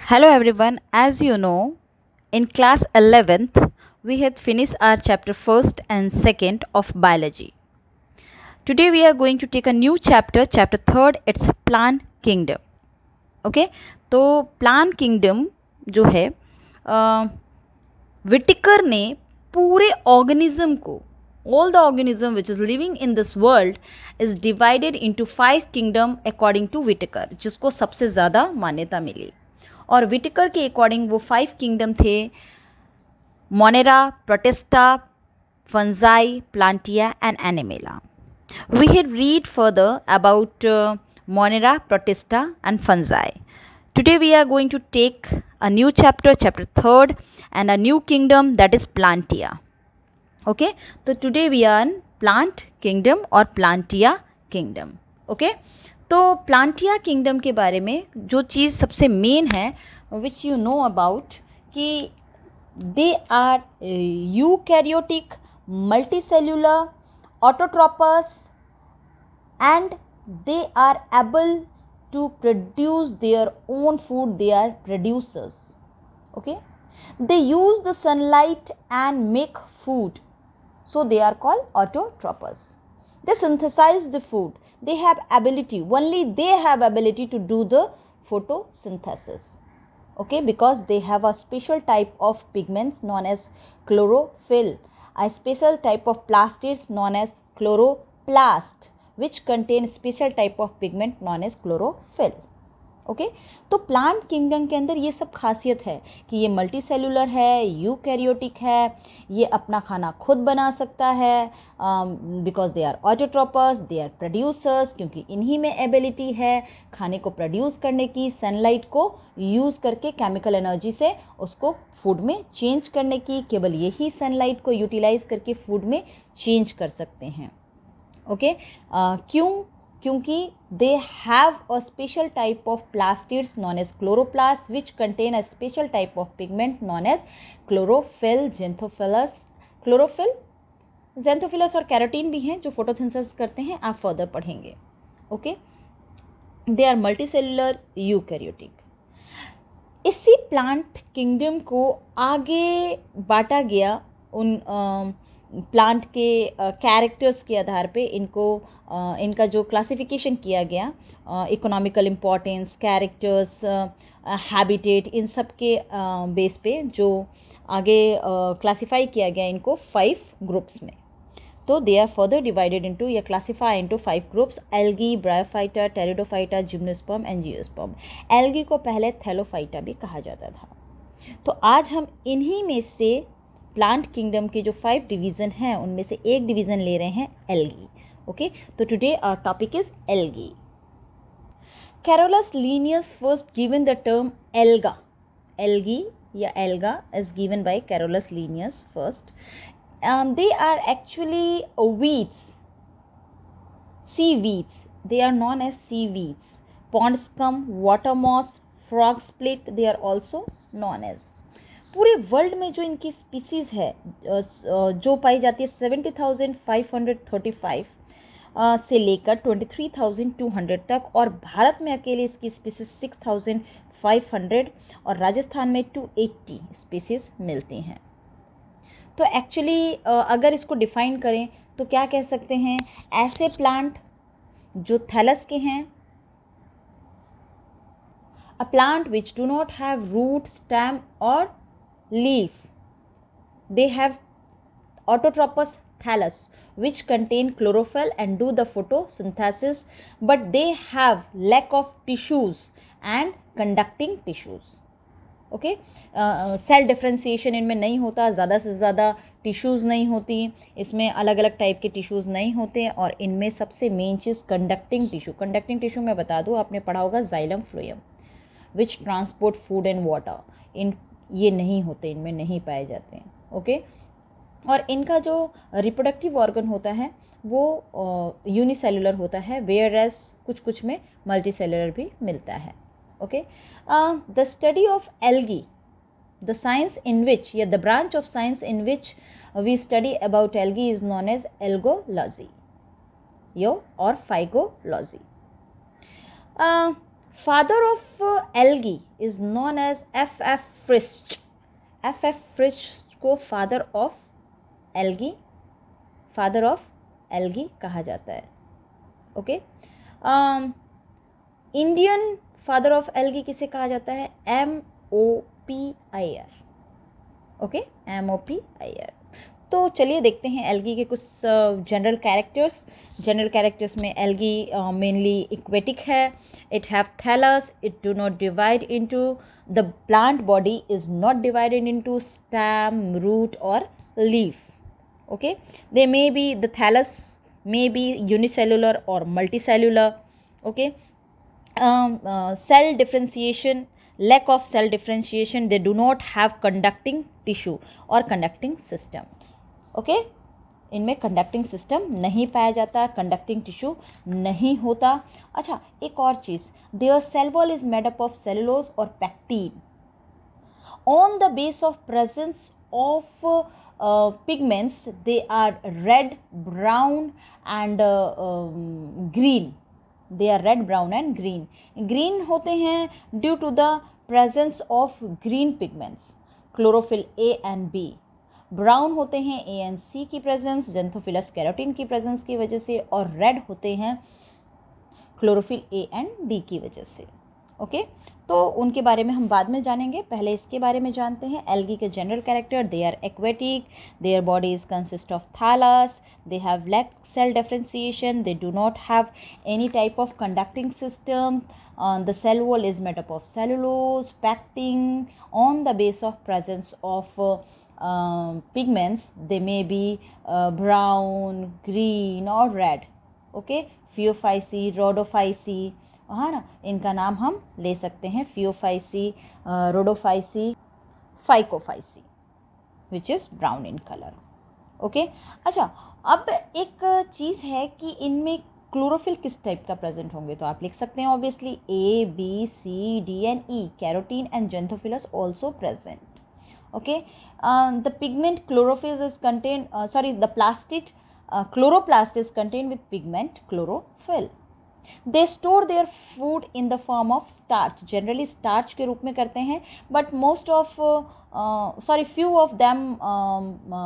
Hello everyone, as you know, in class 11th, we had finished our chapter 1st and 2nd of biology. Today we are going to take a new chapter, chapter 3rd, it's plant kingdom. Okay, तो plant kingdom जो है विटिकर ने पूरे organism को all the organism which is living in this world is divided into 5 kingdom according to Whittaker, जिसको सबसे ज़्यादा मान्यता मिली. और विटिकर के अकॉर्डिंग वो 5 किंगडम थे: Monera, Protista, Fungi, Plantae and Animalia. We had read further about Monera, Protista and Fungi. Today we are going to take a new chapter, chapter 3rd, and a new kingdom, that is Plantia. Okay, so today we are in Plant Kingdom or Plantia Kingdom. Okay, तो प्लांटिया kingdom के बारे में जो चीज़ सबसे main है which you know about कि they are eukaryotic, multicellular, autotrophs and they are able to produce their own food. They are producers. Okay, they use the sunlight and make food, so they are called autotrophs. They synthesize the food. They have ability, only they have ability to do the photosynthesis. Okay, because they have a special type of pigments known as chlorophyll, a special type of plastids known as chloroplast, which contain special type of pigment known as chlorophyll. Okay, तो plant kingdom के अंदर ये सब खासियत है कि ये multi cellular है, यूकैरियोटिक है, ये अपना खाना खुद बना सकता है, because they are autotrophs, they are producers, क्योंकि इन्हीं में एबिलिटी है खाने को प्रोड्यूस करने की, सनलाइट को यूज़ करके केमिकल एनर्जी से उसको फूड में चेंज करने की. केवल यही सनलाइट को यूटिलाइज करके फूड में चेंज कर सकते हैं. ओके, क्योंकि they have a special type of plastids known as chloroplasts, which contain a special type of pigment known as chlorophyll, xanthophyllus और कैरोटीन भी हैं जो फोटोसिंथेसिस करते हैं. आप फर्दर पढ़ेंगे. Okay, they are multicellular, eukaryotic. इसी प्लांट किंगडम को आगे बांटा गया उन प्लांट के कैरेक्टर्स के आधार पे. इनका जो क्लासिफिकेशन किया गया, इकोनॉमिकल इम्पोर्टेंस, कैरेक्टर्स, हैबिटेट, इन सब के बेस पे जो आगे क्लासिफाई किया गया इनको 5 ग्रुप्स में. तो they are further divided into या classify into 5 groups: algae, bryophyta, pteridophyta, gymnosperm and angiosperm. Algae को पहले थैलोफाइटा भी कहा जाता था. तो आज हम इन्हीं में से प्लांट किंगडम के जो 5 डिवीज़न हैं उनमें से एक डिवीज़न ले रहे हैं, एल्गी. ओके, तो today our topic is algae. Carolus Linnaeus first given the term alga. Algae या alga is given by Carolus Linnaeus first. They are actually weeds, seaweeds. They are known as seaweeds. Pond scum, water moss, frog split, they are also known as. पूरे world में जो इनकी species है जो पाई जाती है 70,535 से लेकर 23,200 तक, और भारत में अकेले इसकी स्पीसीज 6,500 और राजस्थान में 280 स्पीसीज मिलती हैं. तो एक्चुअली अगर इसको डिफाइन करें तो क्या कह सकते हैं, ऐसे प्लांट जो थैलस के हैं, a plant which do not have root, stem और leaf. They have autotropous thallus which contain chlorophyll and do the photosynthesis, but they have lack of tissues and conducting tissues. Okay, cell differentiation इनमें नहीं होता, ज़्यादा से ज़्यादा tissues नहीं होती, इसमें अलग अलग टाइप के टिश्यूज़ नहीं होते, और इनमें सबसे मेन चीज़ कंडक्टिंग टिश्यू. कंडक्टिंग टिश्यू मैं बता दूँ, आपने पढ़ा होगा xylem phloem which transport food and water. ये नहीं होते, इनमें नहीं पाए जाते हैं. ओके, और इनका जो रिप्रोडक्टिव ऑर्गन होता है वो यूनिसेलुलर होता है, वेयर एज कुछ में मल्टीसेलुलर भी मिलता है. Okay, the study of algae, the science in which या the branch of science in which we study about algae is known as algology और phycology. Father of algae is known as F F Fritsch. F F Fritsch को father of algae कहा जाता है। Okay, Indian father of algae किसे कहा जाता है? MOP Iyer. Okay, MOP Iyer. तो चलिए देखते हैं एल्गी के कुछ जनरल कैरेक्टर्स में एल्गी मेनली इक्वेटिक है। It have thallus, it do not divide into, the plant body is not divided into stem, root और leaf. Okay, they may be, the thallus may be unicellular or multicellular. Okay, cell differentiation, lack of cell differentiation, they do not have conducting tissue or conducting system. Okay, इनमें conducting system नहीं पाया जाता, conducting tissue नहीं होता। अच्छा, एक और चीज़, their cell wall is made up of cellulose और pectin. On the base of presence of pigments, they are red, brown and green. They are red, brown and green. Green होते हैं due to the presence of green pigments, chlorophyll A and B. Brown होते हैं A and C की presence, जेंथोफिलस carotene की presence की वजह से, और रेड होते हैं क्लोरोफिल A and D की वजह से। ओके, तो उनके बारे में हम बाद में जानेंगे, पहले इसके बारे में जानते हैं। एल्गी के general character, they are aquatic, their bodies consist of thallus, they have lack cell differentiation, they do not have any type of conducting system, the cell wall is made up of cellulose, pectin. On the base of presence of pigments, they may be brown, green or red. Okay, Phaeophyceae, Rhodophyceae, हाँ ना, इनका नाम हम ले सकते हैं, Phaeophyceae, Rhodophyceae, Phycophyceae, which is brown in color. Okay, अच्छा, अब एक चीज़ है कि इनमें क्लोरोफिल किस टाइप का प्रेजेंट होंगे, तो आप लिख सकते हैं obviously A, B, C, D and E, carotene and xanthophylls also present. Okay, the pigment chlorophyll is contained, chloroplast is contained with pigment chlorophyll. They store their food in the form of starch, generally starch के रूप में करते हैं, but few of them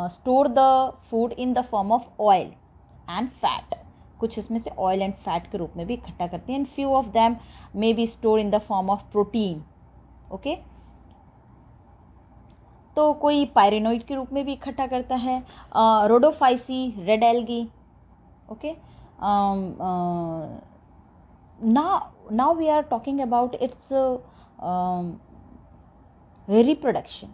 store the food in the form of oil and fat. कुछ इसमें से oil and fat के रूप में भी इकट्ठा करते हैं, and few of them may be stored in the form of protein. Okay, तो कोई पायरेनोइड के रूप में भी इकट्ठा करता है. Rhodophyceae, red algae. Okay, now we are talking about its reproduction.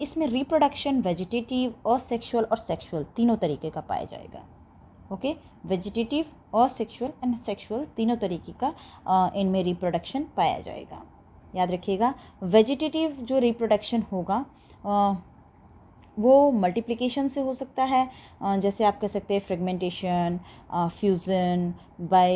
इसमें रिप्रोडक्शन वेजिटेटिव, असेक्सुअल और सेक्सुअल तीनों तरीके का पाया जाएगा. Okay, vegetative, asexual and sexual तीनों तरीके का इनमें रिप्रोडक्शन पाया जाएगा. याद रखिएगा, वेजिटेटिव जो रिप्रोडक्शन होगा वो मल्टीप्लिकेशन से हो सकता है, जैसे आप कह सकते हैं fragmentation, fusion, by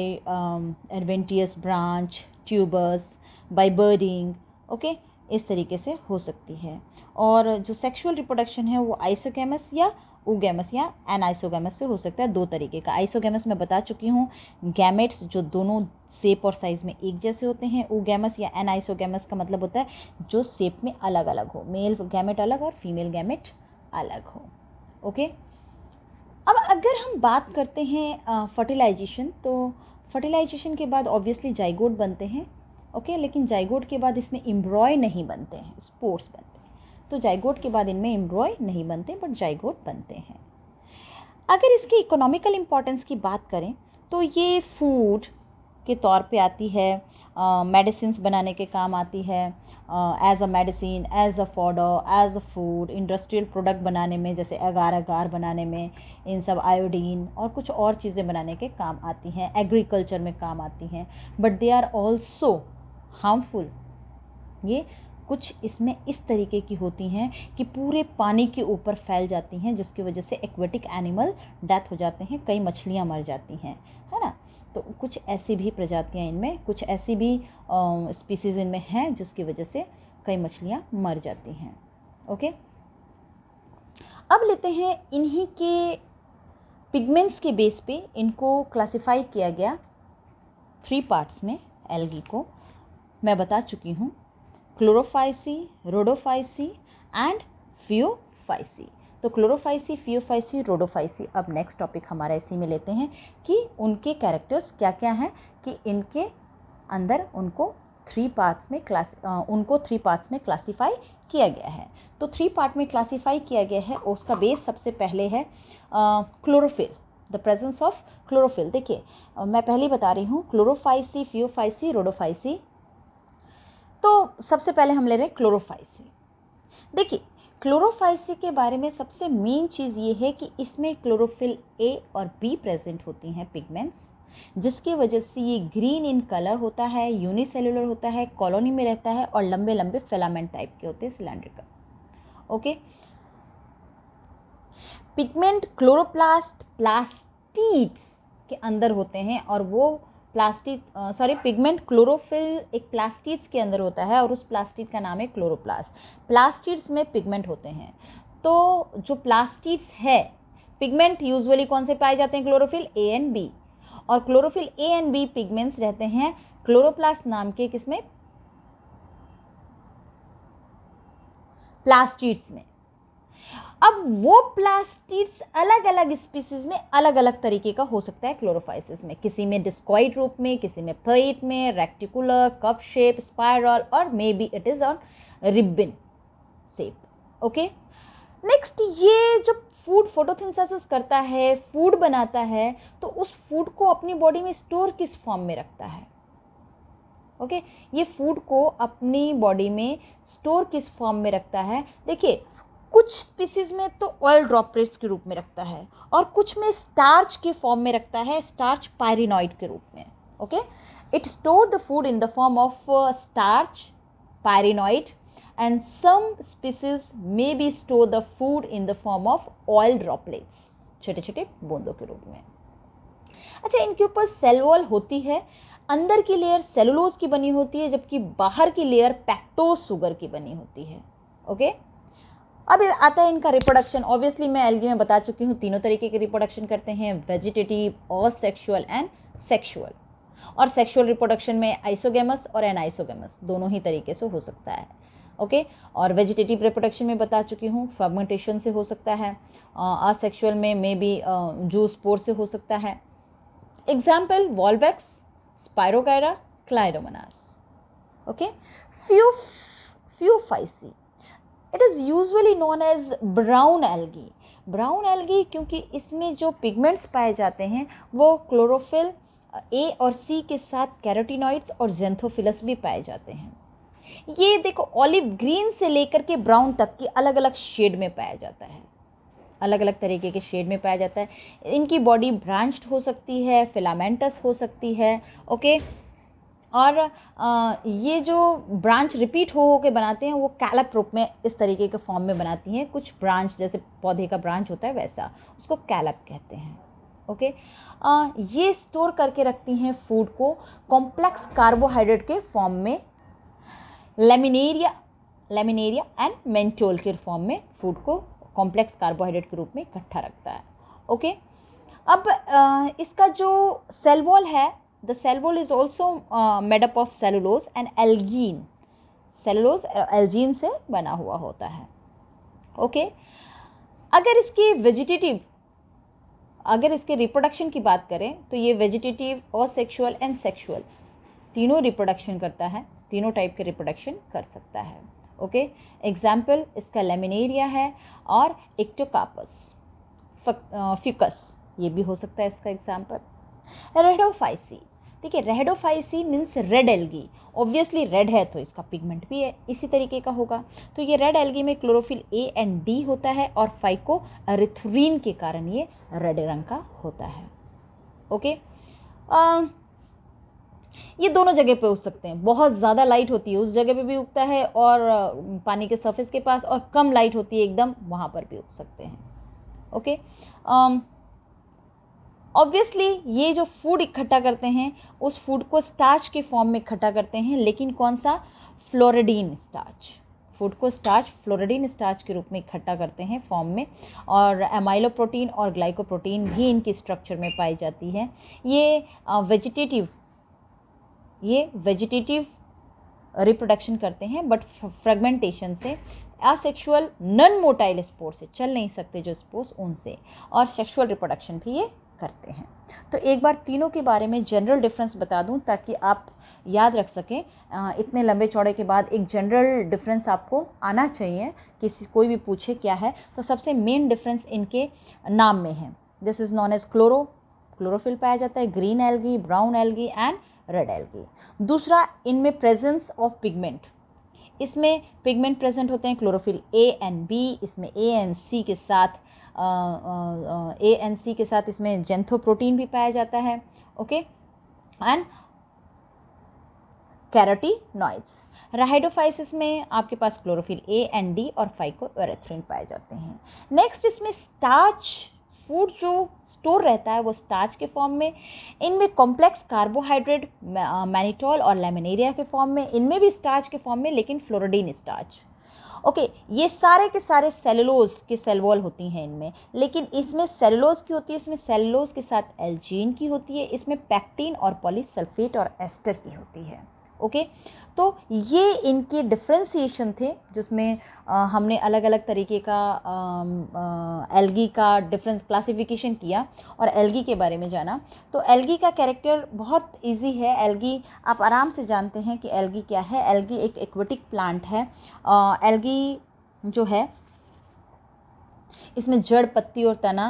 adventitious branch, tubers, by budding. Okay, इस तरीके से हो सकती है. और जो सेक्सुअल रिप्रोडक्शन है वो आइसोगैमस या ओगैमस या एनाइसोगैमस से हो सकता है. दो तरीके का. आइसोगैमस मैं बता चुकी हूँ, गैमेट्स जो दोनों शेप और साइज़ में एक जैसे होते हैं. ओगैमस या एनाइसोगैमस का मतलब होता है जो शेप में अलग अलग हो, मेल गैमेट अलग और फीमेल गैमेट अलग हो. ओके, अब अगर हम बात करते हैं फर्टिलाइजेशन, तो फर्टिलाइजेशन के बाद ऑब्वियसली जाइगोट बनते हैं. ओके, लेकिन जाइगोट के बाद इसमें एम्ब्रॉय नहीं बनते हैं, स्पोर्स बनते हैं. तो जाइगोट के बाद इनमें एम्ब्रॉय नहीं बनते, बट जाइगोट बनते हैं. अगर इसकी इकोनॉमिकल इम्पॉर्टेंस की बात करें तो ये फूड के तौर पे आती है, मेडिसिन्स बनाने के काम आती है, as a medicine, as a fodder, as a food, industrial product बनाने में, जैसे अगार अगार बनाने में, इन सब आयोडीन और कुछ और चीज़ें बनाने के काम आती हैं, एग्रीकल्चर में काम आती हैं. But they are also harmful. ये कुछ इसमें इस तरीके की होती हैं कि पूरे पानी के ऊपर फैल जाती हैं, जिसकी वजह से एक्वेटिक एनिमल डेथ हो जाते हैं, कई मछलियाँ मर जाती हैं, है ना. तो कुछ ऐसी भी प्रजातियाँ इनमें, कुछ ऐसी भी स्पीसीज़ इनमें हैं जिसकी वजह से कई मछलियाँ मर जाती हैं. ओके, अब लेते हैं इन्हीं के पिगमेंट्स के बेस पे इनको क्लासिफाई किया गया 3 पार्ट्स में एल्गी को. मैं बता चुकी हूँ, क्लोरोफाइसी, रोडोफाइसी एंड फियोफाइसी। तो क्लोरोफाइसी, फियोफाइसी, रोडोफाइसी। अब नेक्स्ट टॉपिक हमारा इसी में लेते हैं कि उनके कैरेक्टर्स क्या क्या हैं, कि इनके अंदर उनको थ्री पार्ट्स में क्लासीफाई किया गया है। तो 3 पार्ट में क्लासीफाई किया गया है। उसका बेस सबसे पहले है chlorophyll, the presence of chlorophyll. देखिए मैं पहले ही बता रही हूँ, क्लोरोफाइसी, फियोफाइसी, रोडोफाइसी। तो सबसे पहले हम ले रहे हैं क्लोरोफाइसी। देखिए क्लोरोफाइसी के बारे में सबसे मेन चीज़ ये है कि इसमें क्लोरोफिल ए और बी प्रेजेंट होती हैं, पिगमेंट्स, जिसकी वजह से ये ग्रीन इन कलर होता है, यूनिसेलुलर होता है, कॉलोनी में रहता है और लंबे लंबे फिलामेंट टाइप के होते हैं, cylindrical. Okay, pigment chloroplast plastids के अंदर होते हैं और वो पिगमेंट क्लोरोफिल एक प्लास्टिड्स के अंदर होता है और उस प्लास्टिड का नाम है क्लोरोप्लास्ट। प्लास्टिड्स में पिगमेंट होते हैं। तो जो प्लास्टिड्स है, पिगमेंट यूजुअली कौन से पाए जाते हैं, क्लोरोफिल ए एंड बी, और chlorophyll A and B pigments रहते हैं क्लोरोप्लास्ट नाम के किसमें, प्लास्टिड्स में। अब वो प्लास्टिड्स अलग अलग स्पीसीज में अलग अलग तरीके का हो सकता है क्लोरोफाइसिस में, किसी में डिस्कॉइड रूप में, किसी में प्लेट में, रेक्टिकुलर, कप शेप, स्पाइरल, और may be it is on ribbon shape. Okay, next, ये जब फूड फोटोसिंथेसिस करता है, फूड बनाता है, तो उस फूड को अपनी बॉडी में स्टोर किस फॉर्म में रखता है। ओके, ये फूड को अपनी बॉडी में स्टोर किस फॉर्म में रखता है। देखिए कुछ स्पीसीज में तो ऑयल ड्रॉपलेट्स के रूप में रखता है और कुछ में स्टार्च के फॉर्म में रखता है, स्टार्च पायरिनॉइड के रूप में। Okay, it store the food in the form of starch pyrenoid and some species may be store the food in the form of oil droplets, छोटे छोटे बूंदों के रूप में। अच्छा, इनके ऊपर सेल वॉल होती है, अंदर की लेयर सेलुलोज की बनी होती है, जबकि बाहर की लेयर पैक्टोज सुगर की बनी होती है। ओके, अब आता है इनका रिप्रोडक्शन। ऑब्वियसली मैं एल्गी में बता चुकी हूँ, तीनों तरीके के रिप्रोडक्शन करते हैं, वेजिटेटिव और सेक्सुअल एंड सेक्सुअल। और सेक्सुअल रिप्रोडक्शन में आइसोगेमस और एनाइसोगेमस दोनों ही तरीके से हो सकता है। ओके, और वेजिटेटिव रिप्रोडक्शन में बता चुकी हूँ, फर्मेंटेशन से हो सकता है, असेक्सुअल में मे बी जूस्पोर से हो सकता है। Example, volvox, spirogyra, chlamydomonas. Okay, phaeophyceae, it is usually known as brown algae. Brown algae क्योंकि इसमें जो पिगमेंट्स पाए जाते हैं वो क्लोरोफिल ए और सी के साथ कैरोटिनॉइड्स और जेंथोफिलस भी पाए जाते हैं। ये देखो ऑलिव ग्रीन से लेकर के ब्राउन तक की अलग अलग शेड में पाया जाता है, अलग अलग तरीके के शेड में पाया जाता है। इनकी बॉडी ब्रांच्ड हो सकती है, फिलामेंटस हो सकती है। ओके, और ये जो ब्रांच रिपीट हो के बनाते हैं वो कैलप रूप में इस तरीके के फॉर्म में बनाती हैं। कुछ ब्रांच जैसे पौधे का ब्रांच होता है वैसा, उसको कैलप कहते हैं। ओके, ये स्टोर करके रखती हैं फूड को कॉम्प्लेक्स कार्बोहाइड्रेट के फॉर्म में, लेमिनेरिया एंड मेंटोल के फॉर्म में फूड को कॉम्प्लेक्स कार्बोहाइड्रेट के रूप में इकट्ठा रखता है। ओके, अब इसका जो सेल वॉल है, the cell wall is also made up of cellulose and algin. Cellulose algin से बना हुआ होता है। ओके, अगर इसके रिप्रोडक्शन की बात करें तो ये वेजिटेटिव और सेक्सुअल एंड सेक्सुअल तीनों रिप्रोडक्शन करता है, तीनों टाइप के रिप्रोडक्शन कर सकता है। ओके, एग्जाम्पल इसका लेमिनेरिया है और इक्टोकार्पस, फ्यूकस, ये भी हो सकता है इसका एग्जाम्पल। रेडोफाइसी, देखिए rhodophyceae means red algae. Obviously red है तो इसका पिगमेंट भी है इसी तरीके का होगा। तो ये रेड एल्गी में क्लोरोफिल ए एंड डी होता है और फाइको एरिथ्रीन के कारण ये रेड रंग का होता है। ओके, ये दोनों जगह पे उग सकते हैं। बहुत ज़्यादा लाइट होती है उस जगह पे भी उगता है और पानी के सरफेस के पास, और कम लाइट होती है एकदम, वहाँ पर भी उग सकते हैं। ओके, ऑब्वियसली ये जो फूड इकट्ठा करते हैं उस फूड को स्टार्च के फॉर्म में इकट्ठा करते हैं, लेकिन कौन सा, फ्लोरिडीन स्टार्च। फूड को स्टार्च फ्लोरिडीन स्टार्च के रूप में इकट्ठा करते हैं फॉर्म में, और एमाइलोप्रोटीन और ग्लाइकोप्रोटीन भी इनकी स्ट्रक्चर में पाई जाती है। ये वेजिटेटिव रिप्रोडक्शन करते हैं, बट फ्रेगमेंटेशन से, असेक्सुअल नॉन मोटाइल स्पोर से, चल नहीं सकते जो स्पोर्स उनसे, और सेक्सुअल रिप्रोडक्शन भी ये करते हैं। तो एक बार तीनों के बारे में जनरल डिफरेंस बता दूं ताकि आप याद रख सकें। इतने लंबे चौड़े के बाद एक जनरल डिफरेंस आपको आना चाहिए, कोई भी पूछे क्या है। तो सबसे मेन डिफरेंस इनके नाम में है। This is known as chlorophyll पाया जाता है, green algae, brown algae and red algae. दूसरा, इनमें प्रेजेंस ऑफ पिगमेंट, इसमें पिगमेंट प्रेजेंट होते हैं क्लोरोफिल ए एंड बी। इसमें ए एंड सी के साथ इसमें जेंथोप्रोटीन भी पाया जाता है। Okay, and carotenoids. राइडोफाइसिस में आपके पास क्लोरोफिल ए एंड डी और फाइकोएरिथ्रिन पाए जाते हैं। नेक्स्ट, इसमें स्टार्च, फूड जो स्टोर रहता है वो स्टार्च के फॉर्म में। इनमें कॉम्प्लेक्स कार्बोहाइड्रेट मैनिटोल और लैमिनेरिया के फॉर्म में, इनमें भी स्टार्च के फॉर्म में, लेकिन फ्लोरिडीन स्टार्च। ओके, ये सारे के सारे सेलुलोज के सेल वॉल होती हैं इनमें, लेकिन इसमें सेलुलोज की होती है, इसमें सेलुलोज के साथ एल्जीन की होती है, इसमें पैक्टिन और पॉलीसल्फेट और एस्टर की होती है। ओके, तो ये इनके डिफ्रेंसिएशन थे जिसमें हमने अलग अलग तरीके का एल्गी का डिफरेंस क्लासिफिकेशन किया और एल्गी के बारे में जाना। तो एल्गी का कैरेक्टर बहुत इजी है। एल्गी आप आराम से जानते हैं कि एल्गी क्या है। एल्गी एक एक्वेटिक प्लांट है। एल्गी जो है इसमें जड़, पत्ती और तना,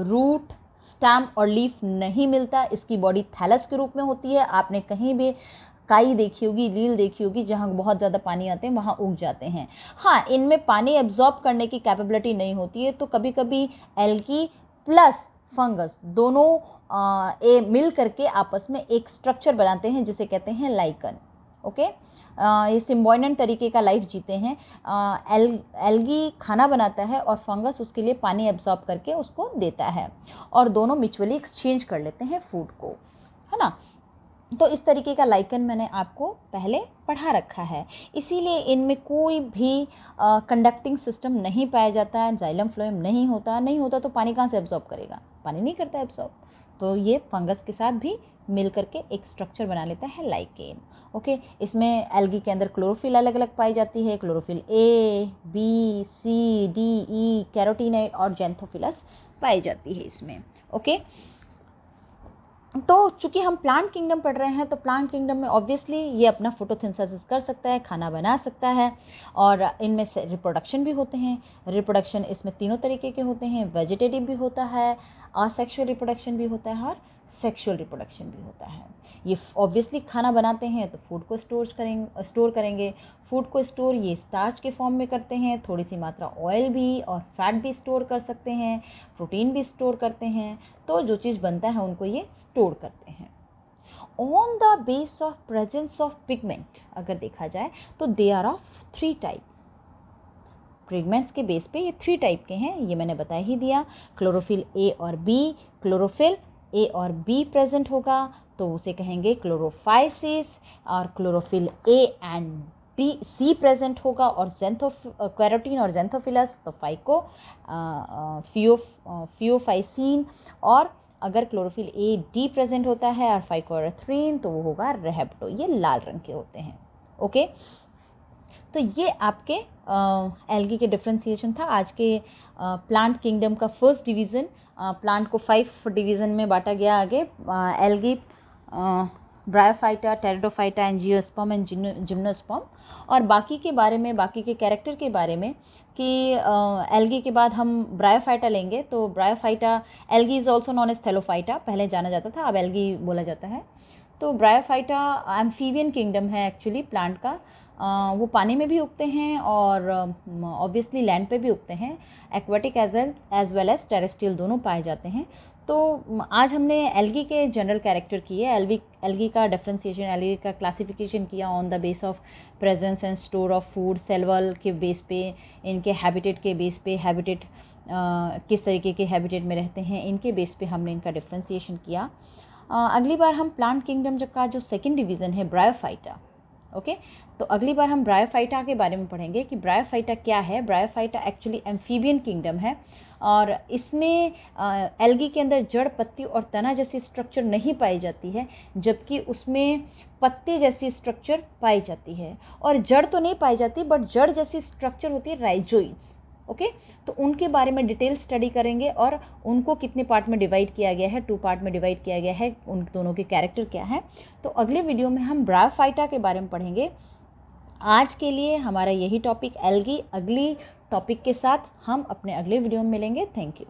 रूट, स्टेम और लीफ नहीं मिलता। इसकी बॉडी थैलस के रूप में होती है। आपने कहीं भी काई देखी होगी, लील देखी होगी, जहाँ बहुत ज़्यादा पानी आते हैं वहाँ उग जाते हैं। हाँ, इनमें पानी एब्जॉर्ब करने की कैपेबिलिटी नहीं होती है, तो कभी कभी एल्गी प्लस फंगस दोनों मिल करके आपस में एक स्ट्रक्चर बनाते हैं जिसे कहते हैं लाइकन। ओके, ये सिम्बोयनेंट तरीके का लाइफ जीते हैं। एल्गी खाना बनाता है और फंगस उसके लिए पानी एब्जॉर्ब करके उसको देता है, और दोनों म्यूचुअली एक्सचेंज कर लेते हैं फूड को, है ना। तो इस तरीके का लाइकन मैंने आपको पहले पढ़ा रखा है। इसीलिए इनमें कोई भी कंडक्टिंग सिस्टम नहीं पाया जाता है, जाइलम फ्लोएम नहीं होता तो पानी कहाँ से एब्जॉर्ब करेगा, पानी नहीं करता एब्जॉर्ब। तो ये फंगस के साथ भी मिल करके एक स्ट्रक्चर बना लेता है लाइकेन। ओके, इसमें एल्गी के अंदर क्लोरोफिल अलग अलग पाई जाती है, chlorophyll A, B, C, D, E, carotenoid और जेंथोफिलस पाई जाती है इसमें। ओके, तो चूंकि हम प्लांट किंगडम पढ़ रहे हैं, तो प्लांट किंगडम में ऑब्वियसली ये अपना फोटोसिंथेसिस कर सकता है, खाना बना सकता है, और इनमें से रिप्रोडक्शन भी होते हैं। रिप्रोडक्शन इसमें तीनों तरीके के होते हैं, वेजिटेटिव भी होता है, असेक्सुअल रिप्रोडक्शन भी होता है, और सेक्सुअल रिप्रोडक्शन भी होता है। ये ऑब्वियसली खाना बनाते हैं तो फूड को स्टोर करेंगे। फूड को स्टोर ये स्टार्च के फॉर्म में करते हैं, थोड़ी सी मात्रा ऑयल भी और फैट भी स्टोर कर सकते हैं, प्रोटीन भी स्टोर करते हैं। तो जो चीज़ बनता है उनको ये स्टोर करते हैं। On the base of presence of pigment अगर देखा जाए तो they are of 3 type. Pigments के बेस पे ये 3 टाइप के हैं, ये मैंने बता ही दिया। क्लोरोफिल ए और बी, क्लोरोफिल ए और बी प्रेजेंट होगा तो उसे कहेंगे क्लोरोफाइसिस, और chlorophyll A and B C present होगा और कैरोटीन और जेंथोफिलस तो फियोफाइसिन, और अगर क्लोरोफिल ए डी प्रेजेंट होता है और फाइकोएरिथ्रिन तो वो होगा रेहेप्टो। ये लाल रंग के होते हैं। ओके, तो ये आपके एल्गी के डिफ्रेंसिएशन था। आज के प्लांट किंगडम का फर्स्ट डिवीज़न, प्लांट को 5 डिवीज़न में बांटा गया आगे, algae, bryophyta, pteridophyta, angiosperm and gymnosperm. और बाकी के बारे में, बाकी के कैरेक्टर के बारे में कि एल्गी के बाद हम ब्रायोफाइटा लेंगे। तो bryophyta, algae is also known as thallophyta, पहले जाना जाता था, अब एल्गी बोला जाता है। तो ब्रायोफाइटा एम्फीबियन किंगडम है एक्चुअली प्लांट का। वो पानी में भी उगते हैं और ऑब्वियसली लैंड पे भी उगते हैं। Aquatic as well as terrestrial दोनों पाए जाते हैं। तो आज हमने एल्गी के जनरल कैरेक्टर किए, एल्गी का डिफ्रेंसिएशन, एल्गी का क्लासिफिकेशन किया on the base of presence and store of food, cell wall के बेस पे, इनके हैबिटेट के बेस पे, हैबिटेट किस तरीके के हैबिटेट में रहते हैं इनके बेस पे हमने इनका डिफ्रेंसिएशन किया। अगली बार हम प्लांट किंगडम का जो सेकेंड डिवीज़न है ब्रायोफाइटा, ओके। तो अगली बार हम ब्रायोफाइटा के बारे में पढ़ेंगे कि ब्रायोफाइटा क्या है। ब्रायोफाइटा एक्चुअली एम्फीबियन किंगडम है और इसमें एल्गी के अंदर जड़, पत्ती और तना जैसी स्ट्रक्चर नहीं पाई जाती है, जबकि उसमें पत्ते जैसी स्ट्रक्चर पाई जाती है। और जड़ तो नहीं पाई जाती, बट जड़ जैसी स्ट्रक्चर होती है राइजोइड्स। ओके, तो उनके बारे में डिटेल स्टडी करेंगे और उनको कितने पार्ट में डिवाइड किया गया है, 2 पार्ट में डिवाइड किया गया है, उन दोनों के कैरेक्टर क्या है। तो अगले वीडियो में हम ब्रायोफाइटा के बारे में पढ़ेंगे। आज के लिए हमारा यही टॉपिक एल्गी। अगली टॉपिक के साथ हम अपने अगले वीडियो में मिलेंगे। Thank you.